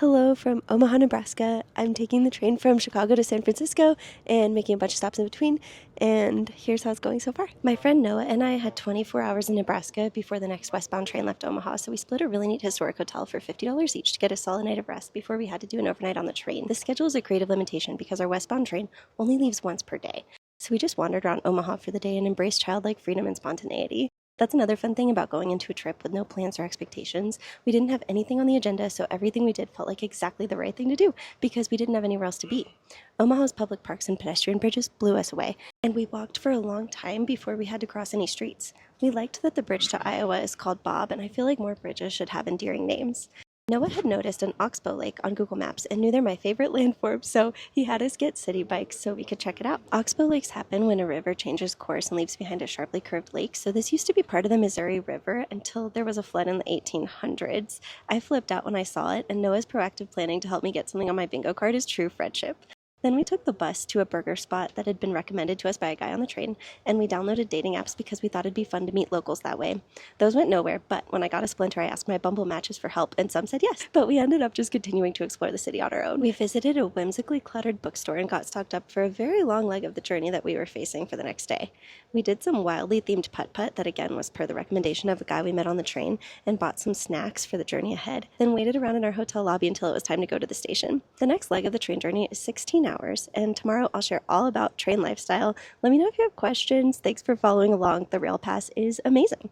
Hello from Omaha, Nebraska. I'm taking the train from Chicago to San Francisco and making a bunch of stops in between, and here's how it's going so far. My friend Noah and I had 24 hours in Nebraska before the next westbound train left Omaha, so we split a really neat historic hotel for $50 each to get a solid night of rest before we had to do an overnight on the train. The schedule is a creative limitation because our westbound train only leaves once per day, so we just wandered around Omaha for the day and embraced childlike freedom and spontaneity. That's another fun thing about going into a trip with no plans or expectations. We didn't have anything on the agenda, so everything we did felt like exactly the right thing to do because we didn't have anywhere else to be. Omaha's public parks and pedestrian bridges blew us away, and we walked for a long time before we had to cross any streets. We liked that the bridge to Iowa is called Bob, and I feel like more bridges should have endearing names. Noah had noticed an oxbow lake on Google Maps and knew they're my favorite landform, so he had us get city bikes so we could check it out. Oxbow lakes happen when a river changes course and leaves behind a sharply curved lake, so this used to be part of the Missouri River until there was a flood in the 1800s. I flipped out when I saw it, and Noah's proactive planning to help me get something on my bingo card is true friendship. Then we took the bus to a burger spot that had been recommended to us by a guy on the train, and we downloaded dating apps because we thought it'd be fun to meet locals that way. Those went nowhere, but when I got a splinter, I asked my Bumble matches for help, and some said yes. But we ended up just continuing to explore the city on our own. We visited a whimsically cluttered bookstore and got stocked up for a very long leg of the journey that we were facing for the next day. We did some wildly themed putt-putt that again was per the recommendation of a guy we met on the train, and bought some snacks for the journey ahead, then waited around in our hotel lobby until it was time to go to the station. The next leg of the train journey is 16 hours, and tomorrow I'll share all about train lifestyle. Let me know if you have questions. Thanks for following along. The Rail Pass is amazing.